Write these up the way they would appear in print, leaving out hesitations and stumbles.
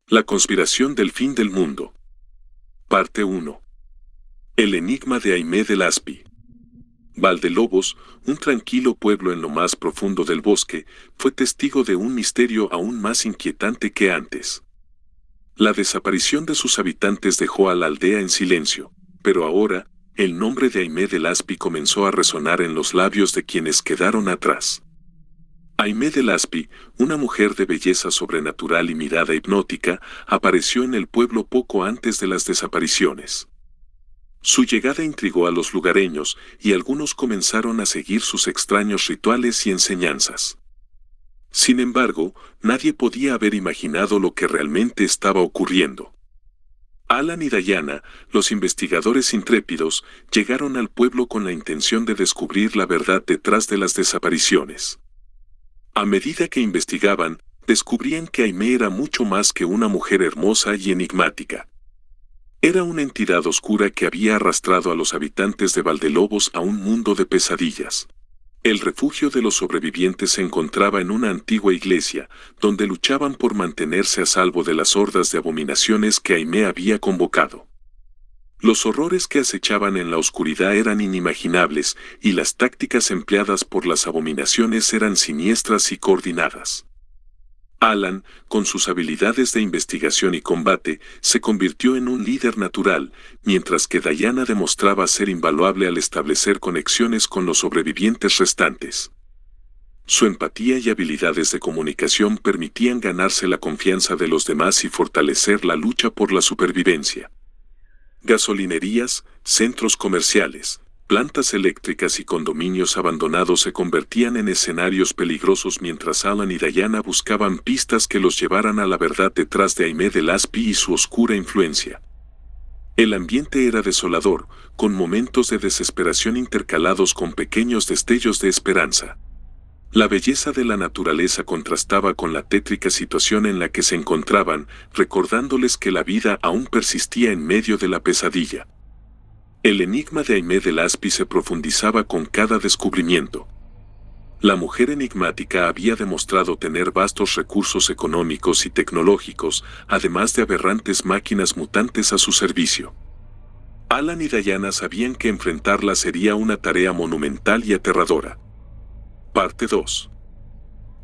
La conspiración del fin del mundo. Parte 1. El enigma de Aimé de Laspi. Valdelobos, un tranquilo pueblo en lo más profundo del bosque, fue testigo de un misterio aún más inquietante que antes. La desaparición de sus habitantes dejó a la aldea en silencio, pero ahora, el nombre de Aimé de Laspi comenzó a resonar en los labios de quienes quedaron atrás. Aimé de Laspi, una mujer de belleza sobrenatural y mirada hipnótica, apareció en el pueblo poco antes de las desapariciones. Su llegada intrigó a los lugareños y algunos comenzaron a seguir sus extraños rituales y enseñanzas. Sin embargo, nadie podía haber imaginado lo que realmente estaba ocurriendo. Alan y Diana, los investigadores intrépidos, llegaron al pueblo con la intención de descubrir la verdad detrás de las desapariciones. A medida que investigaban, descubrían que Aimé era mucho más que una mujer hermosa y enigmática. Era una entidad oscura que había arrastrado a los habitantes de Valdelobos a un mundo de pesadillas. El refugio de los sobrevivientes se encontraba en una antigua iglesia, donde luchaban por mantenerse a salvo de las hordas de abominaciones que Aimé había convocado. Los horrores que acechaban en la oscuridad eran inimaginables, y las tácticas empleadas por las abominaciones eran siniestras y coordinadas. Alan, con sus habilidades de investigación y combate, se convirtió en un líder natural, mientras que Diana demostraba ser invaluable al establecer conexiones con los sobrevivientes restantes. Su empatía y habilidades de comunicación permitían ganarse la confianza de los demás y fortalecer la lucha por la supervivencia. Gasolinerías, centros comerciales, plantas eléctricas y condominios abandonados se convertían en escenarios peligrosos mientras Alan y Diana buscaban pistas que los llevaran a la verdad detrás de Aimé de Laspi y su oscura influencia. El ambiente era desolador, con momentos de desesperación intercalados con pequeños destellos de esperanza. La belleza de la naturaleza contrastaba con la tétrica situación en la que se encontraban, recordándoles que la vida aún persistía en medio de la pesadilla. El enigma de Aimé de Laspi se profundizaba con cada descubrimiento. La mujer enigmática había demostrado tener vastos recursos económicos y tecnológicos, además de aberrantes máquinas mutantes a su servicio. Alan y Diana sabían que enfrentarla sería una tarea monumental y aterradora. Parte 2.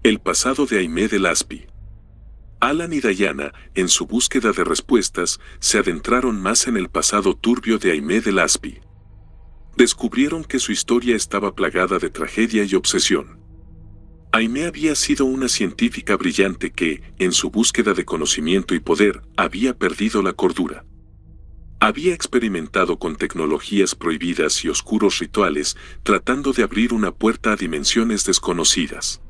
El pasado de Aimé de Laspi. Alan y Diana, en su búsqueda de respuestas, se adentraron más en el pasado turbio de Aimé de Laspi. Descubrieron que su historia estaba plagada de tragedia y obsesión. Aimé había sido una científica brillante que, en su búsqueda de conocimiento y poder, había perdido la cordura. Había experimentado con tecnologías prohibidas y oscuros rituales, tratando de abrir una puerta a dimensiones desconocidas.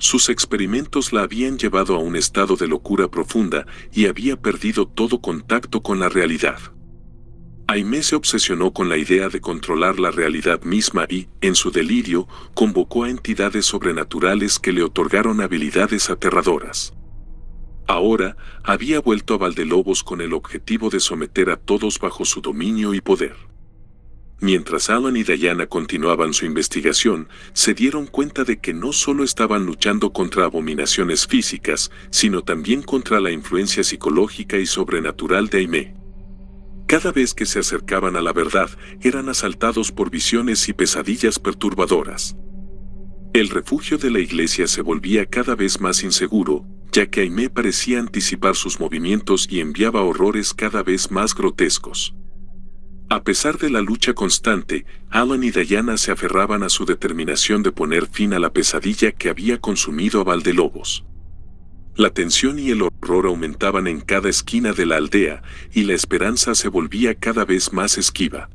Sus experimentos la habían llevado a un estado de locura profunda y había perdido todo contacto con la realidad. Aimé se obsesionó con la idea de controlar la realidad misma y, en su delirio, convocó a entidades sobrenaturales que le otorgaron habilidades aterradoras. Ahora, había vuelto a Valdelobos con el objetivo de someter a todos bajo su dominio y poder. Mientras Alan y Diana continuaban su investigación, se dieron cuenta de que no solo estaban luchando contra abominaciones físicas, sino también contra la influencia psicológica y sobrenatural de Aimé. Cada vez que se acercaban a la verdad, eran asaltados por visiones y pesadillas perturbadoras. El refugio de la iglesia se volvía cada vez más inseguro, ya que Aimé parecía anticipar sus movimientos y enviaba horrores cada vez más grotescos. A pesar de la lucha constante, Alan y Diana se aferraban a su determinación de poner fin a la pesadilla que había consumido a Valdelobos. La tensión y el horror aumentaban en cada esquina de la aldea, y la esperanza se volvía cada vez más esquiva.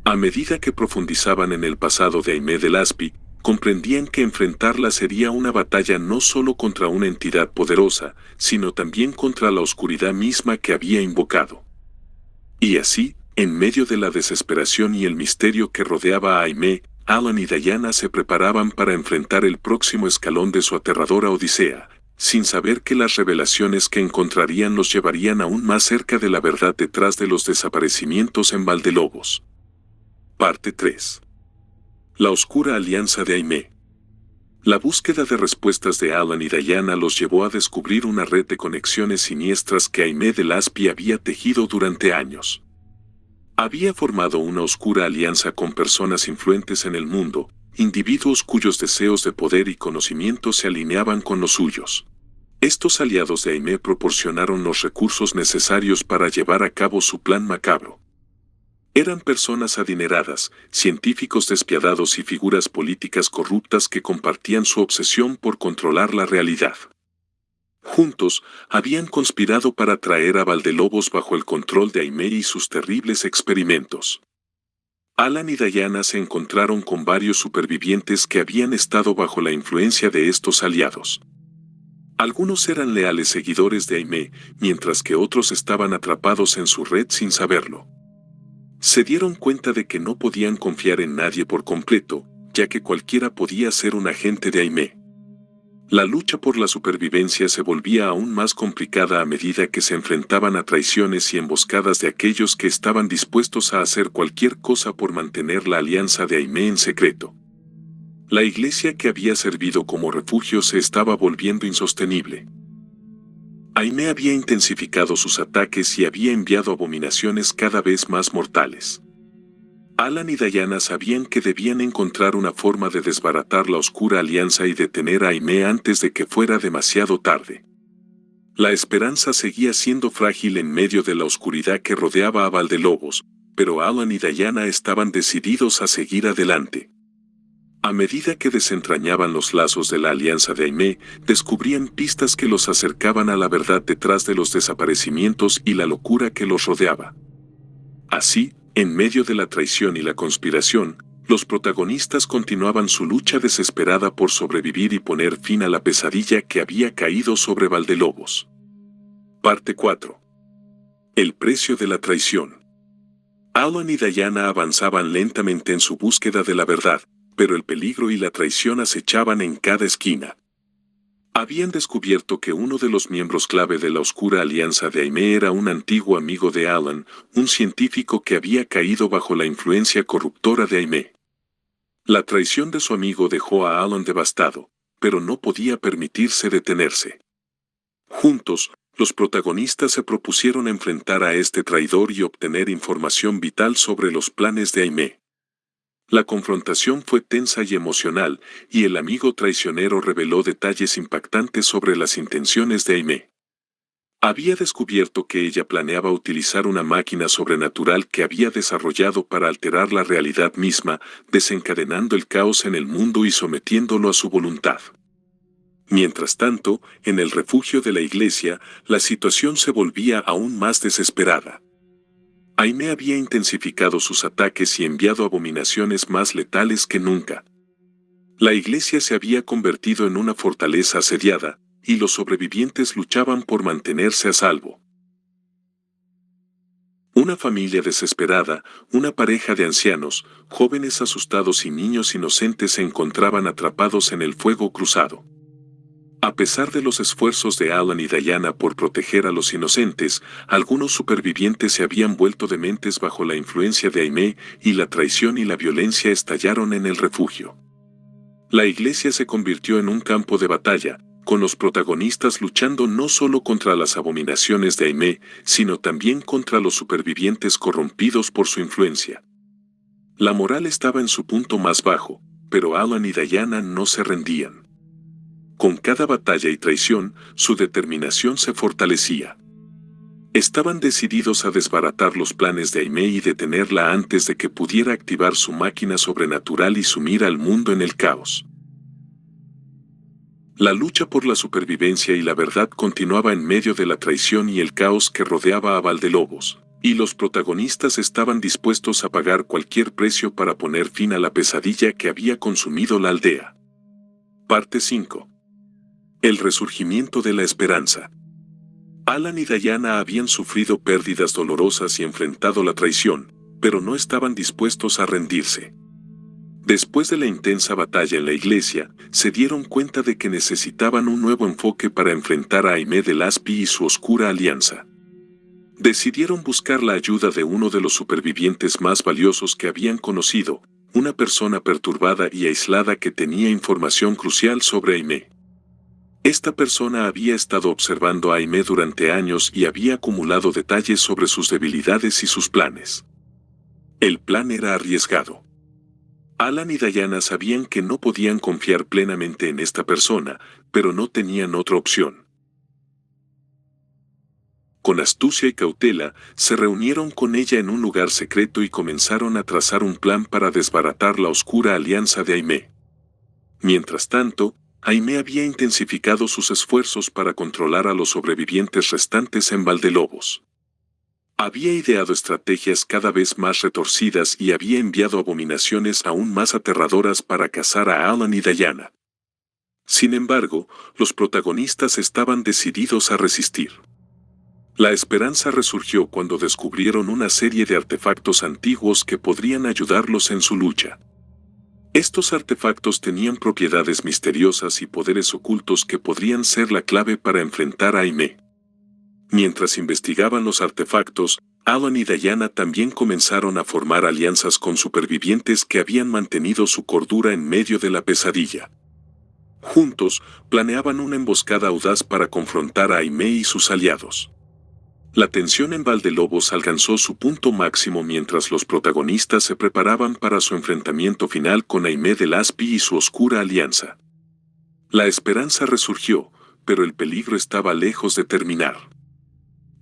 A medida que profundizaban en el pasado de Aimé de Laspi, comprendían que enfrentarla sería una batalla no solo contra una entidad poderosa, sino también contra la oscuridad misma que había invocado. Y así, en medio de la desesperación y el misterio que rodeaba a Aimé, Alan y Diana se preparaban para enfrentar el próximo escalón de su aterradora odisea, sin saber que las revelaciones que encontrarían los llevarían aún más cerca de la verdad detrás de los desaparecimientos en Valdelobos. Parte 3. La oscura alianza de Aimee. La búsqueda de respuestas de Alan y Diana los llevó a descubrir una red de conexiones siniestras que Aimee de Laspi había tejido durante años. Había formado una oscura alianza con personas influentes en el mundo, individuos cuyos deseos de poder y conocimiento se alineaban con los suyos. Estos aliados de Aimee proporcionaron los recursos necesarios para llevar a cabo su plan macabro. Eran personas adineradas, científicos despiadados y figuras políticas corruptas que compartían su obsesión por controlar la realidad. Juntos, habían conspirado para traer a Valdelobos bajo el control de Aimee y sus terribles experimentos. Alan y Diana se encontraron con varios supervivientes que habían estado bajo la influencia de estos aliados. Algunos eran leales seguidores de Aimee, mientras que otros estaban atrapados en su red sin saberlo. Se dieron cuenta de que no podían confiar en nadie por completo, ya que cualquiera podía ser un agente de Aimee. La lucha por la supervivencia se volvía aún más complicada a medida que se enfrentaban a traiciones y emboscadas de aquellos que estaban dispuestos a hacer cualquier cosa por mantener la alianza de Aimee en secreto. La iglesia que había servido como refugio se estaba volviendo insostenible. Aimee había intensificado sus ataques y había enviado abominaciones cada vez más mortales. Alan y Diana sabían que debían encontrar una forma de desbaratar la oscura alianza y detener a Aimee antes de que fuera demasiado tarde. La esperanza seguía siendo frágil en medio de la oscuridad que rodeaba a Valdelobos, pero Alan y Diana estaban decididos a seguir adelante. A medida que desentrañaban los lazos de la alianza de Aimee, descubrían pistas que los acercaban a la verdad detrás de los desaparecimientos y la locura que los rodeaba. Así, en medio de la traición y la conspiración, los protagonistas continuaban su lucha desesperada por sobrevivir y poner fin a la pesadilla que había caído sobre Valdelobos. Parte 4. El precio de la traición. Alan y Diana avanzaban lentamente en su búsqueda de la verdad, pero el peligro y la traición acechaban en cada esquina. Habían descubierto que uno de los miembros clave de la oscura alianza de Aimee era un antiguo amigo de Alan, un científico que había caído bajo la influencia corruptora de Aimee. La traición de su amigo dejó a Alan devastado, pero no podía permitirse detenerse. Juntos, los protagonistas se propusieron enfrentar a este traidor y obtener información vital sobre los planes de Aimee. La confrontación fue tensa y emocional, y el amigo traicionero reveló detalles impactantes sobre las intenciones de Aimee. Había descubierto que ella planeaba utilizar una máquina sobrenatural que había desarrollado para alterar la realidad misma, desencadenando el caos en el mundo y sometiéndolo a su voluntad. Mientras tanto, en el refugio de la iglesia, la situación se volvía aún más desesperada. Aimee había intensificado sus ataques y enviado abominaciones más letales que nunca. La iglesia se había convertido en una fortaleza asediada, y los sobrevivientes luchaban por mantenerse a salvo. Una familia desesperada, una pareja de ancianos, jóvenes asustados y niños inocentes se encontraban atrapados en el fuego cruzado. A pesar de los esfuerzos de Alan y Diana por proteger a los inocentes, algunos supervivientes se habían vuelto dementes bajo la influencia de Aimee, y la traición y la violencia estallaron en el refugio. La iglesia se convirtió en un campo de batalla, con los protagonistas luchando no solo contra las abominaciones de Aimee, sino también contra los supervivientes corrompidos por su influencia. La moral estaba en su punto más bajo, pero Alan y Diana no se rendían. Con cada batalla y traición, su determinación se fortalecía. Estaban decididos a desbaratar los planes de Aimee y detenerla antes de que pudiera activar su máquina sobrenatural y sumir al mundo en el caos. La lucha por la supervivencia y la verdad continuaba en medio de la traición y el caos que rodeaba a Valdelobos, y los protagonistas estaban dispuestos a pagar cualquier precio para poner fin a la pesadilla que había consumido la aldea. Parte 5. El resurgimiento de la esperanza. Alan y Diana habían sufrido pérdidas dolorosas y enfrentado la traición, pero no estaban dispuestos a rendirse. Después de la intensa batalla en la iglesia, se dieron cuenta de que necesitaban un nuevo enfoque para enfrentar a Aimee de Laspi y su oscura alianza. Decidieron buscar la ayuda de uno de los supervivientes más valiosos que habían conocido, una persona perturbada y aislada que tenía información crucial sobre Aimee. Esta persona había estado observando a Aimee durante años y había acumulado detalles sobre sus debilidades y sus planes. El plan era arriesgado. Alan y Diana sabían que no podían confiar plenamente en esta persona, pero no tenían otra opción. Con astucia y cautela, se reunieron con ella en un lugar secreto y comenzaron a trazar un plan para desbaratar la oscura alianza de Aimee. Mientras tanto, Aimee había intensificado sus esfuerzos para controlar a los sobrevivientes restantes en Valdelobos. Había ideado estrategias cada vez más retorcidas y había enviado abominaciones aún más aterradoras para cazar a Alan y Diana. Sin embargo, los protagonistas estaban decididos a resistir. La esperanza resurgió cuando descubrieron una serie de artefactos antiguos que podrían ayudarlos en su lucha. Estos artefactos tenían propiedades misteriosas y poderes ocultos que podrían ser la clave para enfrentar a Aimee. Mientras investigaban los artefactos, Alan y Diana también comenzaron a formar alianzas con supervivientes que habían mantenido su cordura en medio de la pesadilla. Juntos, planeaban una emboscada audaz para confrontar a Aimee y sus aliados. La tensión en Valdelobos alcanzó su punto máximo mientras los protagonistas se preparaban para su enfrentamiento final con Aimee de Laspi y su oscura alianza. La esperanza resurgió, pero el peligro estaba lejos de terminar.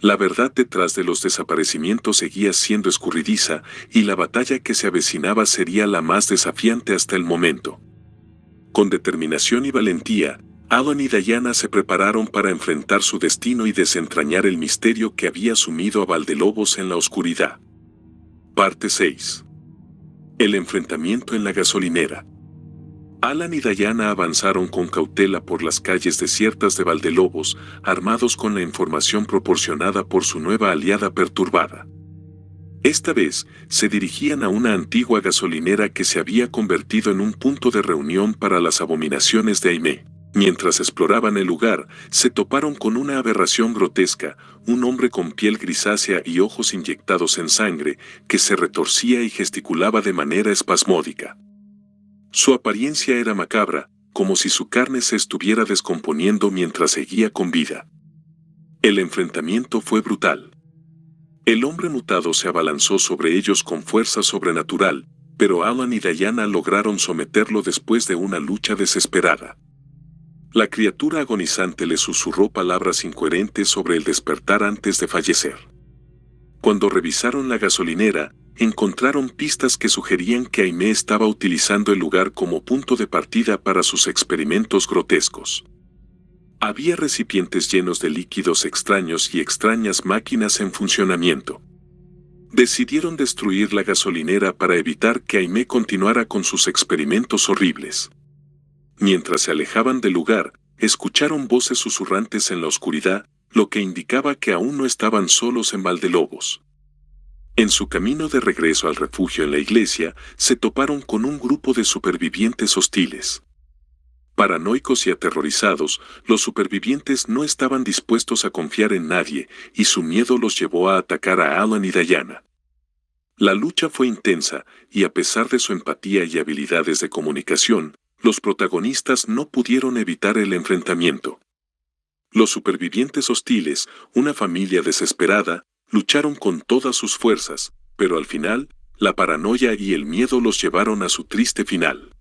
La verdad detrás de los desaparecimientos seguía siendo escurridiza, y la batalla que se avecinaba sería la más desafiante hasta el momento. Con determinación y valentía, Alan y Diana se prepararon para enfrentar su destino y desentrañar el misterio que había sumido a Valdelobos en la oscuridad. Parte 6. El enfrentamiento en la gasolinera. Alan y Diana avanzaron con cautela por las calles desiertas de Valdelobos, armados con la información proporcionada por su nueva aliada perturbada. Esta vez, se dirigían a una antigua gasolinera que se había convertido en un punto de reunión para las abominaciones de Aimee. Mientras exploraban el lugar, se toparon con una aberración grotesca, un hombre con piel grisácea y ojos inyectados en sangre, que se retorcía y gesticulaba de manera espasmódica. Su apariencia era macabra, como si su carne se estuviera descomponiendo mientras seguía con vida. El enfrentamiento fue brutal. El hombre mutado se abalanzó sobre ellos con fuerza sobrenatural, pero Alan y Diana lograron someterlo después de una lucha desesperada. La criatura agonizante le susurró palabras incoherentes sobre el despertar antes de fallecer. Cuando revisaron la gasolinera, encontraron pistas que sugerían que Aimee estaba utilizando el lugar como punto de partida para sus experimentos grotescos. Había recipientes llenos de líquidos extraños y extrañas máquinas en funcionamiento. Decidieron destruir la gasolinera para evitar que Aimee continuara con sus experimentos horribles. Mientras se alejaban del lugar, escucharon voces susurrantes en la oscuridad, lo que indicaba que aún no estaban solos en Valdelobos. En su camino de regreso al refugio en la iglesia, se toparon con un grupo de supervivientes hostiles. Paranoicos y aterrorizados, los supervivientes no estaban dispuestos a confiar en nadie, y su miedo los llevó a atacar a Alan y Diana. La lucha fue intensa, y a pesar de su empatía y habilidades de comunicación, los protagonistas no pudieron evitar el enfrentamiento. Los supervivientes hostiles, una familia desesperada, lucharon con todas sus fuerzas, pero al final, la paranoia y el miedo los llevaron a su triste final.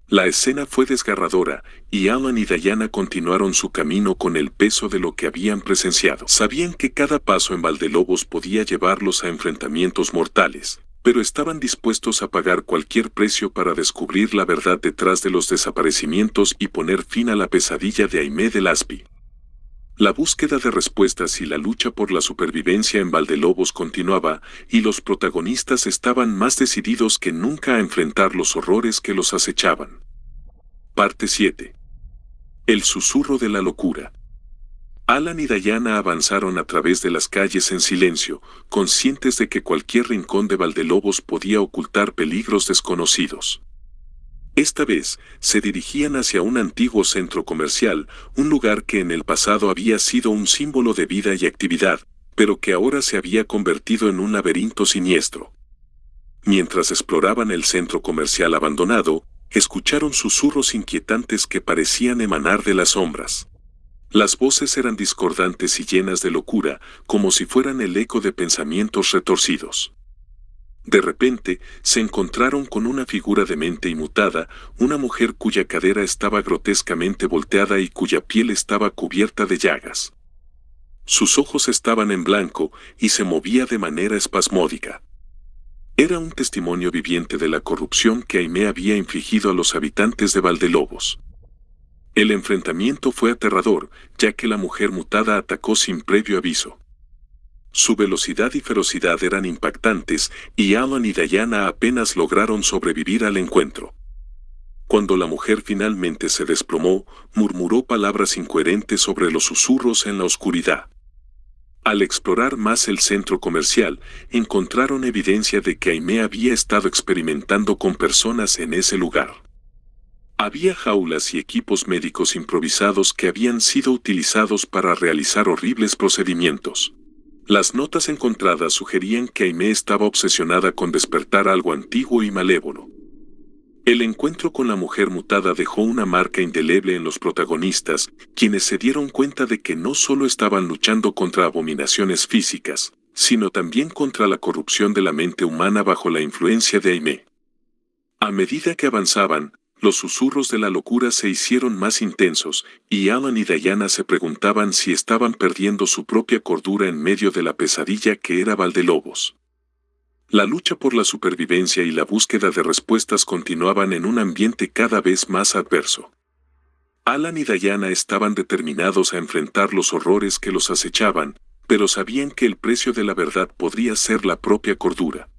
La escena fue desgarradora, y Alan y Diana continuaron su camino con el peso de lo que habían presenciado. Sabían que cada paso en Valdelobos podía llevarlos a enfrentamientos mortales, pero estaban dispuestos a pagar cualquier precio para descubrir la verdad detrás de los desaparecimientos y poner fin a la pesadilla de Aimee de Laspi. La búsqueda de respuestas y la lucha por la supervivencia en Valdelobos continuaba, y los protagonistas estaban más decididos que nunca a enfrentar los horrores que los acechaban. Parte 7. El susurro de la locura. Alan y Diana avanzaron a través de las calles en silencio, conscientes de que cualquier rincón de Valdelobos podía ocultar peligros desconocidos. Esta vez, se dirigían hacia un antiguo centro comercial, un lugar que en el pasado había sido un símbolo de vida y actividad, pero que ahora se había convertido en un laberinto siniestro. Mientras exploraban el centro comercial abandonado, escucharon susurros inquietantes que parecían emanar de las sombras. Las voces eran discordantes y llenas de locura, como si fueran el eco de pensamientos retorcidos. De repente, se encontraron con una figura demente y mutada, una mujer cuya cadera estaba grotescamente volteada y cuya piel estaba cubierta de llagas. Sus ojos estaban en blanco y se movía de manera espasmódica. Era un testimonio viviente de la corrupción que Aimee había infligido a los habitantes de Valdelobos. El enfrentamiento fue aterrador, ya que la mujer mutada atacó sin previo aviso. Su velocidad y ferocidad eran impactantes, y Alan y Diana apenas lograron sobrevivir al encuentro. Cuando la mujer finalmente se desplomó, murmuró palabras incoherentes sobre los susurros en la oscuridad. Al explorar más el centro comercial, encontraron evidencia de que Aimee había estado experimentando con personas en ese lugar. Había jaulas y equipos médicos improvisados que habían sido utilizados para realizar horribles procedimientos. Las notas encontradas sugerían que Aimee estaba obsesionada con despertar algo antiguo y malévolo. El encuentro con la mujer mutada dejó una marca indeleble en los protagonistas, quienes se dieron cuenta de que no solo estaban luchando contra abominaciones físicas, sino también contra la corrupción de la mente humana bajo la influencia de Aimee. A medida que avanzaban, los susurros de la locura se hicieron más intensos, y Alan y Diana se preguntaban si estaban perdiendo su propia cordura en medio de la pesadilla que era Valdelobos. La lucha por la supervivencia y la búsqueda de respuestas continuaban en un ambiente cada vez más adverso. Alan y Diana estaban determinados a enfrentar los horrores que los acechaban, pero sabían que el precio de la verdad podría ser la propia cordura.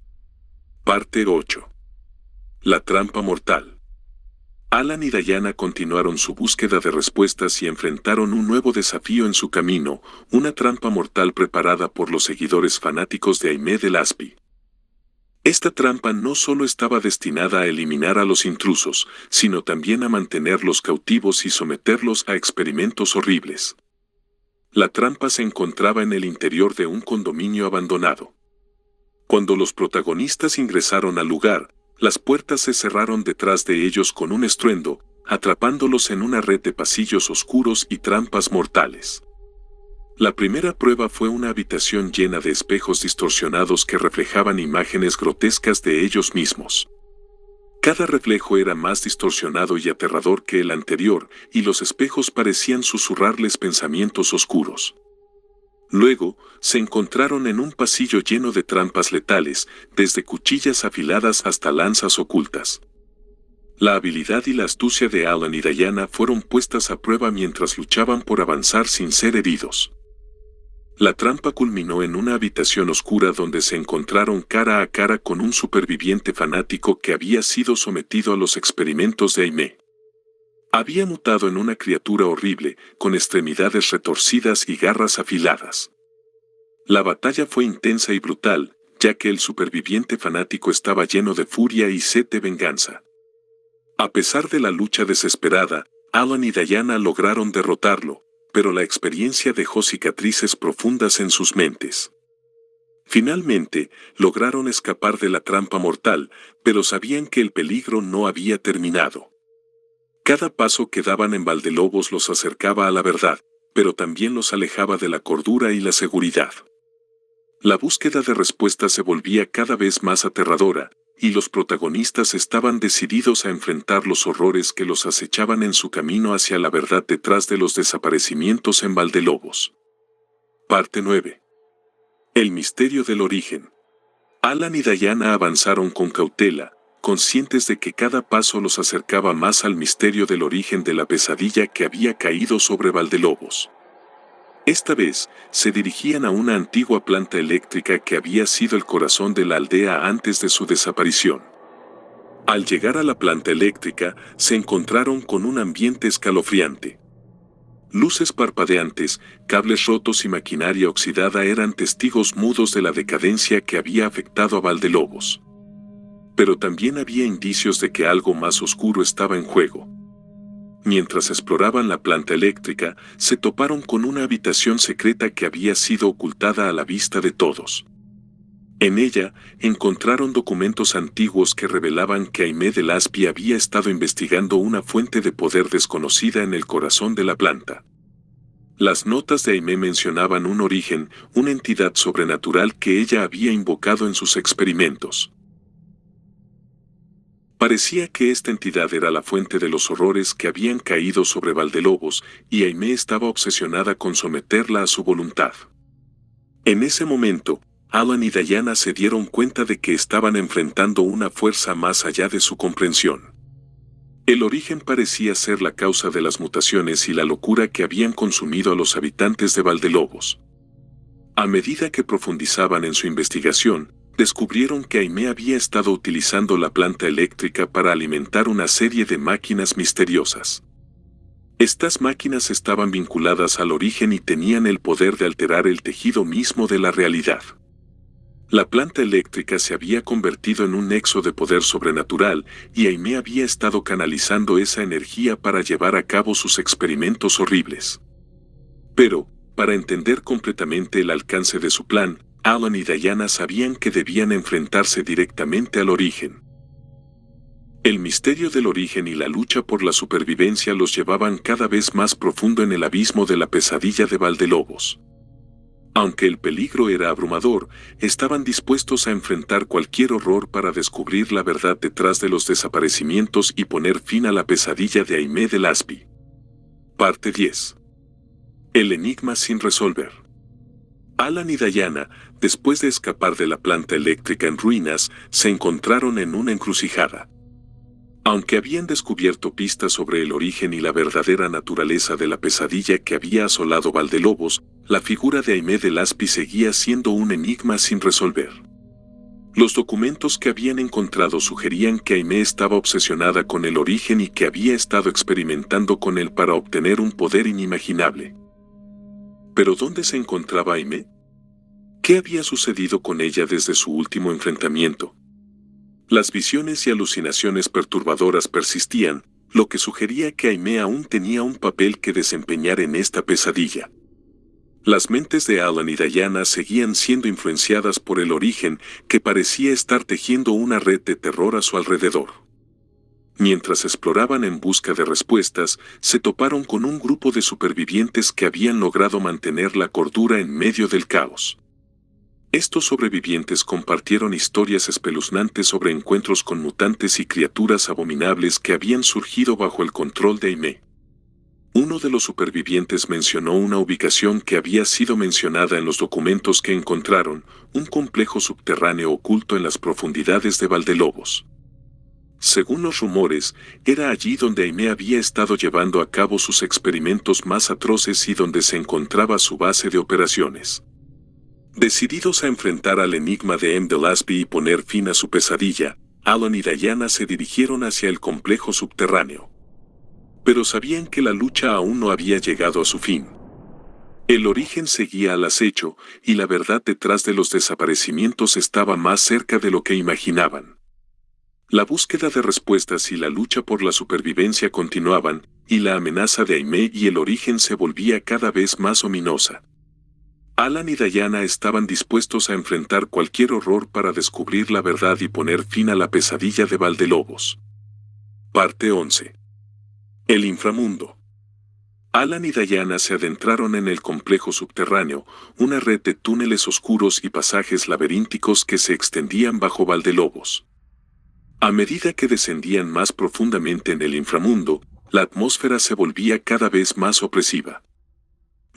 Parte 8. La trampa mortal. Alan y Diana continuaron su búsqueda de respuestas y enfrentaron un nuevo desafío en su camino, una trampa mortal preparada por los seguidores fanáticos de Aimee de Laspi. Esta trampa no solo estaba destinada a eliminar a los intrusos, sino también a mantenerlos cautivos y someterlos a experimentos horribles. La trampa se encontraba en el interior de un condominio abandonado. Cuando los protagonistas ingresaron al lugar, las puertas se cerraron detrás de ellos con un estruendo, atrapándolos en una red de pasillos oscuros y trampas mortales. La primera prueba fue una habitación llena de espejos distorsionados que reflejaban imágenes grotescas de ellos mismos. Cada reflejo era más distorsionado y aterrador que el anterior, y los espejos parecían susurrarles pensamientos oscuros. Luego, se encontraron en un pasillo lleno de trampas letales, desde cuchillas afiladas hasta lanzas ocultas. La habilidad y la astucia de Alan y Diana fueron puestas a prueba mientras luchaban por avanzar sin ser heridos. La trampa culminó en una habitación oscura donde se encontraron cara a cara con un superviviente fanático que había sido sometido a los experimentos de Aimee. Había mutado en una criatura horrible, con extremidades retorcidas y garras afiladas. La batalla fue intensa y brutal, ya que el superviviente fanático estaba lleno de furia y sed de venganza. A pesar de la lucha desesperada, Alan y Diana lograron derrotarlo, pero la experiencia dejó cicatrices profundas en sus mentes. Finalmente, lograron escapar de la trampa mortal, pero sabían que el peligro no había terminado. Cada paso que daban en Valdelobos los acercaba a la verdad, pero también los alejaba de la cordura y la seguridad. La búsqueda de respuestas se volvía cada vez más aterradora, y los protagonistas estaban decididos a enfrentar los horrores que los acechaban en su camino hacia la verdad detrás de los desaparecimientos en Valdelobos. Parte 9. El misterio del origen. Alan y Diana avanzaron con cautela, conscientes de que cada paso los acercaba más al misterio del origen de la pesadilla que había caído sobre Valdelobos. Esta vez, se dirigían a una antigua planta eléctrica que había sido el corazón de la aldea antes de su desaparición. Al llegar a la planta eléctrica, se encontraron con un ambiente escalofriante. Luces parpadeantes, cables rotos y maquinaria oxidada eran testigos mudos de la decadencia que había afectado a Valdelobos. Pero también había indicios de que algo más oscuro estaba en juego. Mientras exploraban la planta eléctrica, se toparon con una habitación secreta que había sido ocultada a la vista de todos. En ella, encontraron documentos antiguos que revelaban que Aimé de Laspi había estado investigando una fuente de poder desconocida en el corazón de la planta. Las notas de Aimé mencionaban un origen, una entidad sobrenatural que ella había invocado en sus experimentos. Parecía que esta entidad era la fuente de los horrores que habían caído sobre Valdelobos, y Aimé estaba obsesionada con someterla a su voluntad. En ese momento, Alan y Diana se dieron cuenta de que estaban enfrentando una fuerza más allá de su comprensión. El origen parecía ser la causa de las mutaciones y la locura que habían consumido a los habitantes de Valdelobos. A medida que profundizaban en su investigación, descubrieron que Aimé había estado utilizando la planta eléctrica para alimentar una serie de máquinas misteriosas. Estas máquinas estaban vinculadas al origen y tenían el poder de alterar el tejido mismo de la realidad. La planta eléctrica se había convertido en un nexo de poder sobrenatural y Aimé había estado canalizando esa energía para llevar a cabo sus experimentos horribles. Pero, para entender completamente el alcance de su plan, Alan y Diana sabían que debían enfrentarse directamente al origen. El misterio del origen y la lucha por la supervivencia los llevaban cada vez más profundo en el abismo de la pesadilla de Valdelobos. Aunque el peligro era abrumador, estaban dispuestos a enfrentar cualquier horror para descubrir la verdad detrás de los desaparecimientos y poner fin a la pesadilla de Aimé de Laspi. Parte 10. El enigma sin resolver. Alan y Diana, después de escapar de la planta eléctrica en ruinas, se encontraron en una encrucijada. Aunque habían descubierto pistas sobre el origen y la verdadera naturaleza de la pesadilla que había asolado Valdelobos, la figura de Aimé de Laspi seguía siendo un enigma sin resolver. Los documentos que habían encontrado sugerían que Aimé estaba obsesionada con el origen y que había estado experimentando con él para obtener un poder inimaginable. ¿Pero dónde se encontraba Aimé? ¿Qué había sucedido con ella desde su último enfrentamiento? Las visiones y alucinaciones perturbadoras persistían, lo que sugería que Aimé aún tenía un papel que desempeñar en esta pesadilla. Las mentes de Alan y Diana seguían siendo influenciadas por el origen, que parecía estar tejiendo una red de terror a su alrededor. Mientras exploraban en busca de respuestas, se toparon con un grupo de supervivientes que habían logrado mantener la cordura en medio del caos. Estos sobrevivientes compartieron historias espeluznantes sobre encuentros con mutantes y criaturas abominables que habían surgido bajo el control de Aimé. Uno de los supervivientes mencionó una ubicación que había sido mencionada en los documentos que encontraron, un complejo subterráneo oculto en las profundidades de Valdelobos. Según los rumores, era allí donde Aimé había estado llevando a cabo sus experimentos más atroces y donde se encontraba su base de operaciones. Decididos a enfrentar al enigma de Aimé de Laspi y poner fin a su pesadilla, Alan y Diana se dirigieron hacia el complejo subterráneo. Pero sabían que la lucha aún no había llegado a su fin. El origen seguía al acecho, y la verdad detrás de los desaparecimientos estaba más cerca de lo que imaginaban. La búsqueda de respuestas y la lucha por la supervivencia continuaban, y la amenaza de Aimé y el origen se volvía cada vez más ominosa. Alan y Diana estaban dispuestos a enfrentar cualquier horror para descubrir la verdad y poner fin a la pesadilla de Valdelobos. Parte 11. El inframundo. Alan y Diana se adentraron en el complejo subterráneo, una red de túneles oscuros y pasajes laberínticos que se extendían bajo Valdelobos. A medida que descendían más profundamente en el inframundo, la atmósfera se volvía cada vez más opresiva.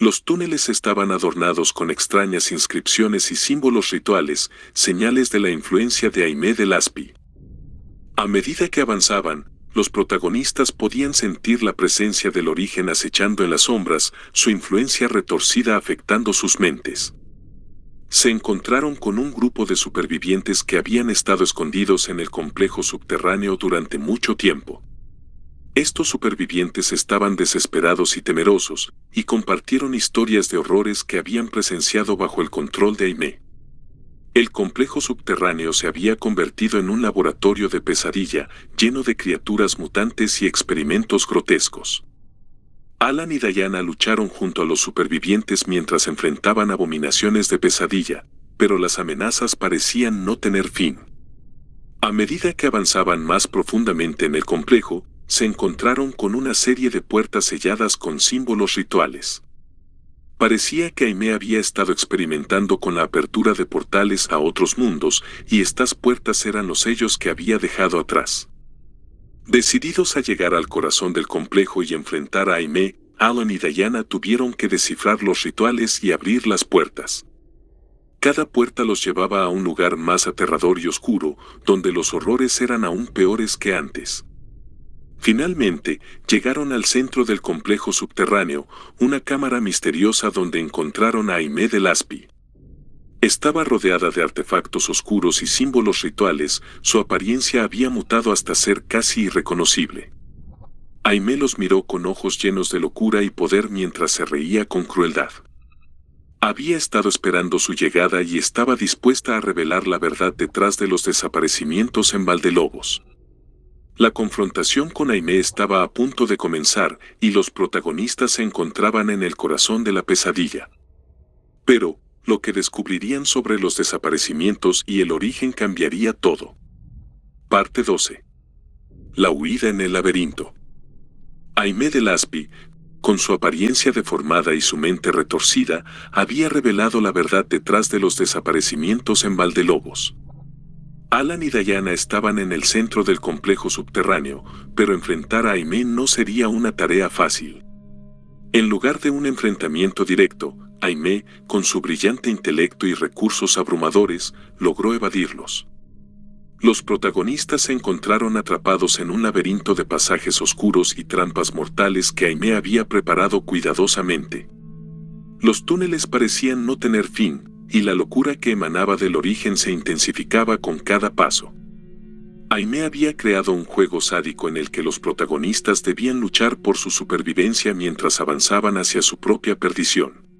Los túneles estaban adornados con extrañas inscripciones y símbolos rituales, señales de la influencia de Aimé de Laspi. A medida que avanzaban, los protagonistas podían sentir la presencia del origen acechando en las sombras, su influencia retorcida afectando sus mentes. Se encontraron con un grupo de supervivientes que habían estado escondidos en el complejo subterráneo durante mucho tiempo. Estos supervivientes estaban desesperados y temerosos, y compartieron historias de horrores que habían presenciado bajo el control de Aimé. El complejo subterráneo se había convertido en un laboratorio de pesadilla, lleno de criaturas mutantes y experimentos grotescos. Alan y Diana lucharon junto a los supervivientes mientras enfrentaban abominaciones de pesadilla, pero las amenazas parecían no tener fin. A medida que avanzaban más profundamente en el complejo, se encontraron con una serie de puertas selladas con símbolos rituales. Parecía que Aimee había estado experimentando con la apertura de portales a otros mundos, y estas puertas eran los sellos que había dejado atrás. Decididos a llegar al corazón del complejo y enfrentar a Aimee, Alan y Diana tuvieron que descifrar los rituales y abrir las puertas. Cada puerta los llevaba a un lugar más aterrador y oscuro, donde los horrores eran aún peores que antes. Finalmente, llegaron al centro del complejo subterráneo, una cámara misteriosa donde encontraron a Aimee de Laspi. Estaba rodeada de artefactos oscuros y símbolos rituales, su apariencia había mutado hasta ser casi irreconocible. Aimee los miró con ojos llenos de locura y poder mientras se reía con crueldad. Había estado esperando su llegada y estaba dispuesta a revelar la verdad detrás de los desaparecimientos en Valdelobos. La confrontación con Aimee estaba a punto de comenzar y los protagonistas se encontraban en el corazón de la pesadilla. Pero, lo que descubrirían sobre los desaparecimientos y el origen cambiaría todo. Parte 12. La huida en el laberinto. Aimee de Laspi, con su apariencia deformada y su mente retorcida, había revelado la verdad detrás de los desaparecimientos en Valdelobos. Alan y Diana estaban en el centro del complejo subterráneo, pero enfrentar a Aimee no sería una tarea fácil. En lugar de un enfrentamiento directo, Aimee, con su brillante intelecto y recursos abrumadores, logró evadirlos. Los protagonistas se encontraron atrapados en un laberinto de pasajes oscuros y trampas mortales que Aimee había preparado cuidadosamente. Los túneles parecían no tener fin, y la locura que emanaba del origen se intensificaba con cada paso. Aimee había creado un juego sádico en el que los protagonistas debían luchar por su supervivencia mientras avanzaban hacia su propia perdición.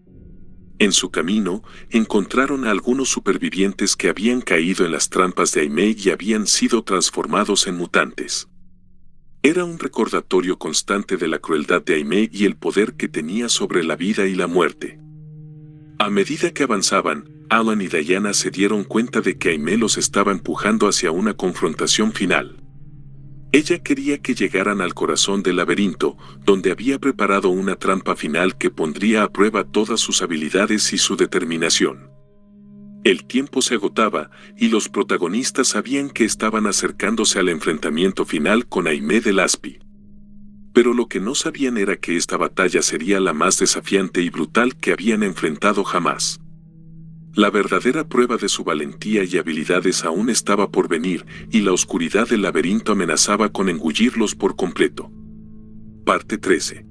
En su camino, encontraron a algunos supervivientes que habían caído en las trampas de Aimee y habían sido transformados en mutantes. Era un recordatorio constante de la crueldad de Aimee y el poder que tenía sobre la vida y la muerte. A medida que avanzaban, Alan y Diana se dieron cuenta de que Aimee los estaba empujando hacia una confrontación final. Ella quería que llegaran al corazón del laberinto, donde había preparado una trampa final que pondría a prueba todas sus habilidades y su determinación. El tiempo se agotaba, y los protagonistas sabían que estaban acercándose al enfrentamiento final con Aimee de Laspi. Pero lo que no sabían era que esta batalla sería la más desafiante y brutal que habían enfrentado jamás. La verdadera prueba de su valentía y habilidades aún estaba por venir, y la oscuridad del laberinto amenazaba con engullirlos por completo. Parte 13.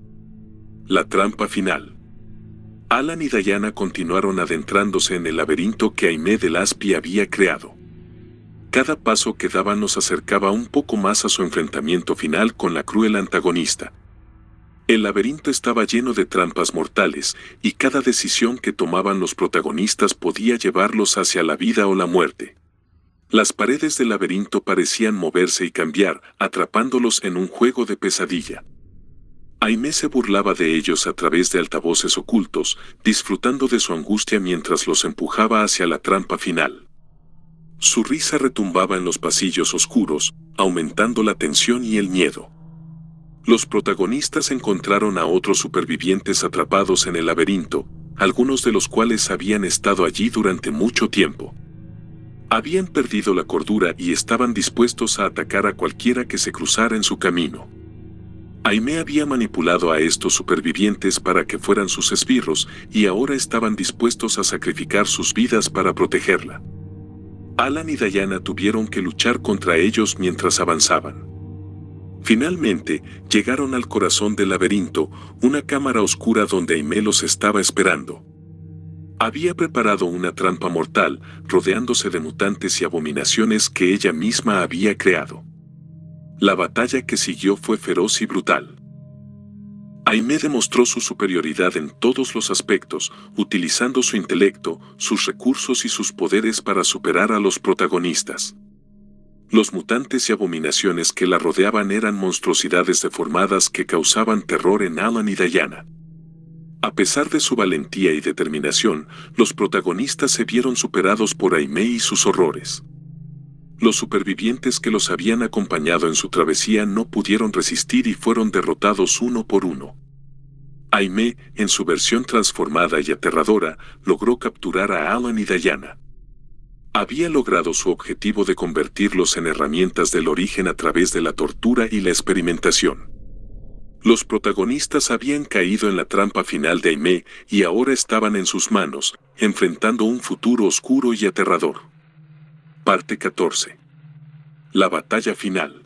La trampa final. Alan y Diana continuaron adentrándose en el laberinto que Aimee de Laspi había creado. Cada paso que daban nos acercaba un poco más a su enfrentamiento final con la cruel antagonista. El laberinto estaba lleno de trampas mortales, y cada decisión que tomaban los protagonistas podía llevarlos hacia la vida o la muerte. Las paredes del laberinto parecían moverse y cambiar, atrapándolos en un juego de pesadilla. Aimee se burlaba de ellos a través de altavoces ocultos, disfrutando de su angustia mientras los empujaba hacia la trampa final. Su risa retumbaba en los pasillos oscuros, aumentando la tensión y el miedo. Los protagonistas encontraron a otros supervivientes atrapados en el laberinto, algunos de los cuales habían estado allí durante mucho tiempo. Habían perdido la cordura y estaban dispuestos a atacar a cualquiera que se cruzara en su camino. Aimee había manipulado a estos supervivientes para que fueran sus esbirros, y ahora estaban dispuestos a sacrificar sus vidas para protegerla. Alan y Diana tuvieron que luchar contra ellos mientras avanzaban. Finalmente, llegaron al corazón del laberinto, una cámara oscura donde Aimee los estaba esperando. Había preparado una trampa mortal, rodeándose de mutantes y abominaciones que ella misma había creado. La batalla que siguió fue feroz y brutal. Aimee demostró su superioridad en todos los aspectos, utilizando su intelecto, sus recursos y sus poderes para superar a los protagonistas. Los mutantes y abominaciones que la rodeaban eran monstruosidades deformadas que causaban terror en Alan y Diana. A pesar de su valentía y determinación, los protagonistas se vieron superados por Aimee y sus horrores. Los supervivientes que los habían acompañado en su travesía no pudieron resistir y fueron derrotados uno por uno. Aimee, en su versión transformada y aterradora, logró capturar a Alan y Diana. Había logrado su objetivo de convertirlos en herramientas del origen a través de la tortura y la experimentación. Los protagonistas habían caído en la trampa final de Aimee y ahora estaban en sus manos, enfrentando un futuro oscuro y aterrador. Parte 14. La batalla final.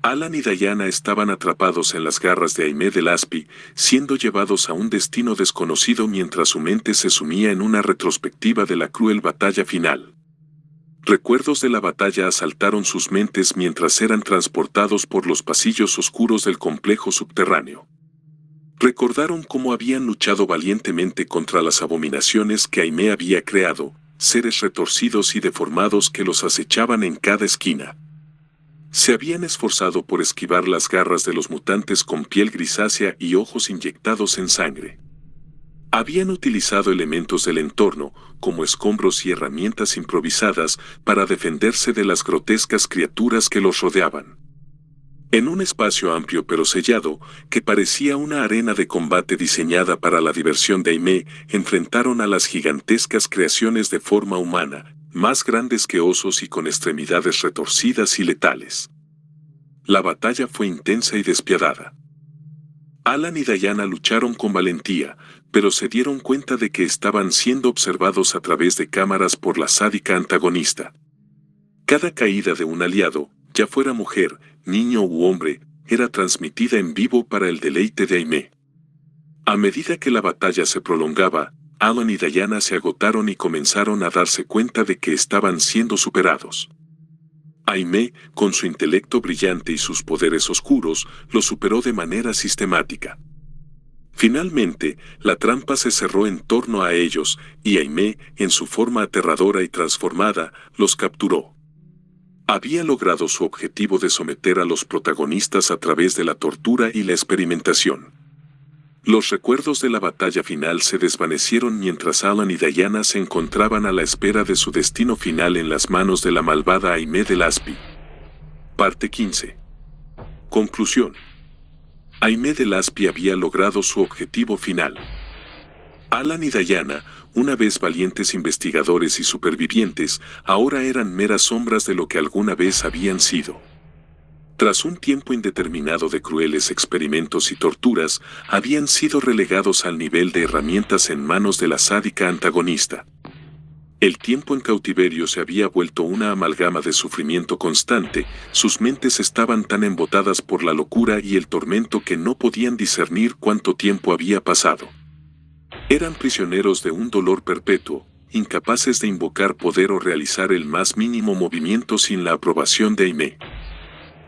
Alan y Diana estaban atrapados en las garras de Aimee de Laspi, siendo llevados a un destino desconocido mientras su mente se sumía en una retrospectiva de la cruel batalla final. Recuerdos de la batalla asaltaron sus mentes mientras eran transportados por los pasillos oscuros del complejo subterráneo. Recordaron cómo habían luchado valientemente contra las abominaciones que Aimee había creado, seres retorcidos y deformados que los acechaban en cada esquina. Se habían esforzado por esquivar las garras de los mutantes con piel grisácea y ojos inyectados en sangre. Habían utilizado elementos del entorno, como escombros y herramientas improvisadas, para defenderse de las grotescas criaturas que los rodeaban. En un espacio amplio pero sellado, que parecía una arena de combate diseñada para la diversión de Aimee, enfrentaron a las gigantescas creaciones de forma humana, más grandes que osos y con extremidades retorcidas y letales. La batalla fue intensa y despiadada. Alan y Diana lucharon con valentía, pero se dieron cuenta de que estaban siendo observados a través de cámaras por la sádica antagonista. Cada caída de un aliado, ya fuera mujer, niño u hombre, era transmitida en vivo para el deleite de Aimee. A medida que la batalla se prolongaba, Alan y Diana se agotaron y comenzaron a darse cuenta de que estaban siendo superados. Aimee, con su intelecto brillante y sus poderes oscuros, lo superó de manera sistemática. Finalmente, la trampa se cerró en torno a ellos, y Aimee, en su forma aterradora y transformada, los capturó. Había logrado su objetivo de someter a los protagonistas a través de la tortura y la experimentación. Los recuerdos de la batalla final se desvanecieron mientras Alan y Diana se encontraban a la espera de su destino final en las manos de la malvada Aimee de Laspi. Parte 15. Conclusión. Aimee de Laspi había logrado su objetivo final. Alan y Diana, una vez valientes investigadores y supervivientes, ahora eran meras sombras de lo que alguna vez habían sido. Tras un tiempo indeterminado de crueles experimentos y torturas, habían sido relegados al nivel de herramientas en manos de la sádica antagonista. El tiempo en cautiverio se había vuelto una amalgama de sufrimiento constante, sus mentes estaban tan embotadas por la locura y el tormento que no podían discernir cuánto tiempo había pasado. Eran prisioneros de un dolor perpetuo, incapaces de invocar poder o realizar el más mínimo movimiento sin la aprobación de Aimee.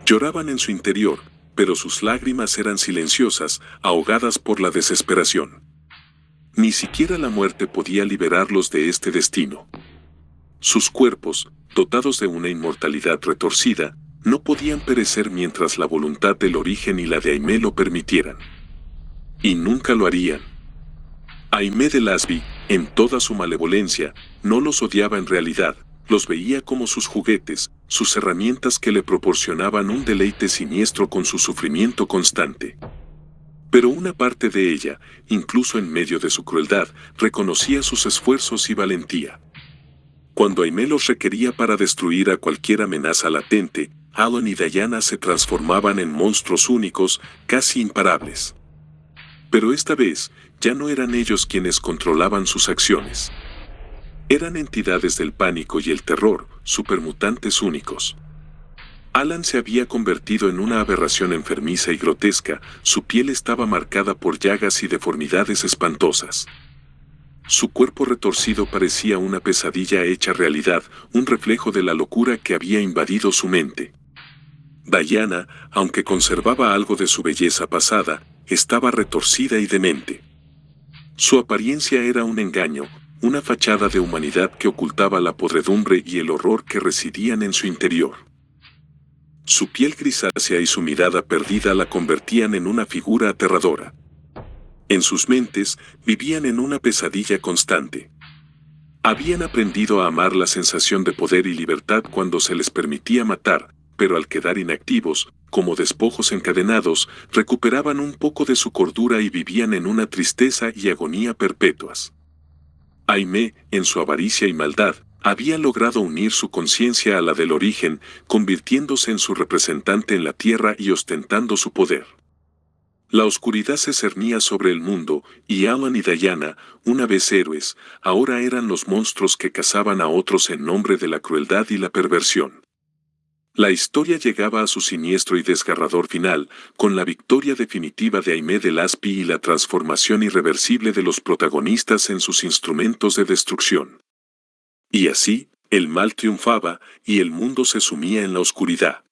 Lloraban en su interior, pero sus lágrimas eran silenciosas, ahogadas por la desesperación. Ni siquiera la muerte podía liberarlos de este destino. Sus cuerpos, dotados de una inmortalidad retorcida, no podían perecer mientras la voluntad del origen y la de Aimee lo permitieran. Y nunca lo harían. Aimee de Laspi, en toda su malevolencia, no los odiaba en realidad, los veía como sus juguetes, sus herramientas que le proporcionaban un deleite siniestro con su sufrimiento constante. Pero una parte de ella, incluso en medio de su crueldad, reconocía sus esfuerzos y valentía. Cuando Aimee los requería para destruir a cualquier amenaza latente, Alan y Diana se transformaban en monstruos únicos, casi imparables. Pero esta vez, ya no eran ellos quienes controlaban sus acciones. Eran entidades del pánico y el terror, supermutantes únicos. Alan se había convertido en una aberración enfermiza y grotesca, su piel estaba marcada por llagas y deformidades espantosas. Su cuerpo retorcido parecía una pesadilla hecha realidad, un reflejo de la locura que había invadido su mente. Diana, aunque conservaba algo de su belleza pasada, estaba retorcida y demente. Su apariencia era un engaño, una fachada de humanidad que ocultaba la podredumbre y el horror que residían en su interior. Su piel grisácea y su mirada perdida la convertían en una figura aterradora. En sus mentes, vivían en una pesadilla constante. Habían aprendido a amar la sensación de poder y libertad cuando se les permitía matar, pero al quedar inactivos, como despojos encadenados, recuperaban un poco de su cordura y vivían en una tristeza y agonía perpetuas. Aimé, en su avaricia y maldad, había logrado unir su conciencia a la del origen, convirtiéndose en su representante en la tierra y ostentando su poder. La oscuridad se cernía sobre el mundo, y Alan y Diana, una vez héroes, ahora eran los monstruos que cazaban a otros en nombre de la crueldad y la perversión. La historia llegaba a su siniestro y desgarrador final, con la victoria definitiva de Aimé de Laspi y la transformación irreversible de los protagonistas en sus instrumentos de destrucción. Y así, el mal triunfaba, y el mundo se sumía en la oscuridad.